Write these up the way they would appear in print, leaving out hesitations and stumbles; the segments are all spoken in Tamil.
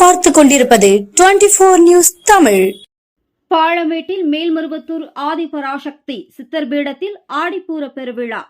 பார்த்துக் கொண்டிருப்பது 24 நியூஸ் தமிழ். பாலமேட்டில் மேல்மருவத்தூர் ஆதிபராசக்தி சித்தர் பீடத்தில் ஆடிப்பூர பெருவிழா.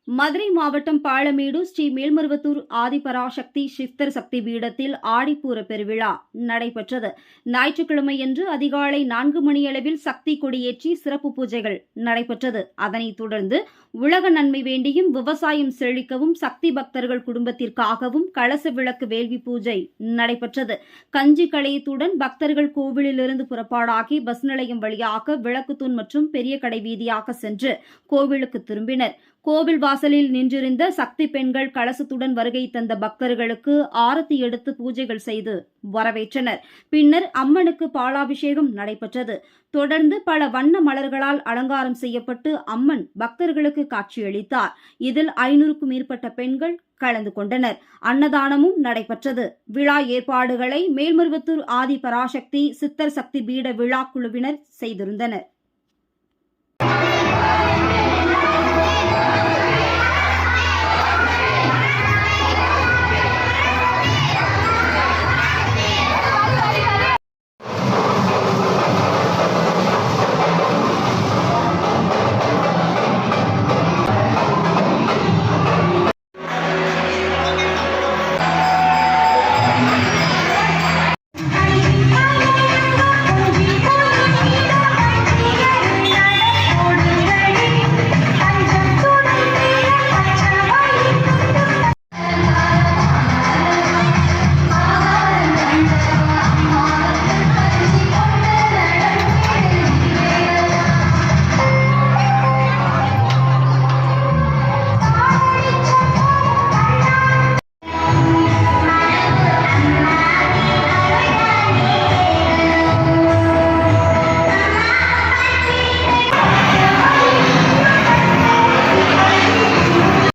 மதுரை மாவட்டம் பாலமேடு ஸ்ரீ மேல்மருவத்தூர் ஆதிபராசக்தி சித்தர் சக்தி பீடத்தில் ஆடிப்பூர பெருவிழா நடைபெற்றது. ஞாயிற்றுக்கிழமையன்று அதிகாலை 4 மணியளவில் சக்தி கொடியேற்றி சிறப்பு பூஜைகள் நடைபெற்றது. அதனைத் தொடர்ந்து உலக நன்மை வேண்டியும் விவசாயம் செழிக்கவும் சக்தி பக்தர்கள் குடும்பத்திற்காகவும் கலச விளக்கு வேள்வி பூஜை நடைபெற்றது. கஞ்சி களையத்துடன் பக்தர்கள் கோவிலிலிருந்து புறப்பாடாகி பஸ் நிலையம் வழியாக விளக்குத்தூண் மற்றும் பெரிய கடை வீதியாக சென்று கோவிலுக்கு திரும்பினர். கோவில் வாசலில் நின்றிருந்த சக்தி பெண்கள் கலசத்துடன் வருகை தந்த பக்தர்களுக்கு ஆரத்தி எடுத்து பூஜைகள் செய்து வரவேற்றனர். பின்னர் அம்மனுக்கு பாலாபிஷேகம் நடைபெற்றது. தொடர்ந்து பல வண்ண மலர்களால் அலங்காரம் செய்யப்பட்டு அம்மன் பக்தர்களுக்கு காட்சியளித்தார். இதில் 500க்கும் மேற்பட்ட பெண்கள் கலந்து கொண்டனர். அன்னதானமும் நடைபெற்றது. விழா ஏற்பாடுகளை மேல்மருவத்தூர் ஆதி பராசக்தி சித்தர் சக்தி பீட விழா குழுவினர் செய்திருந்தனர்.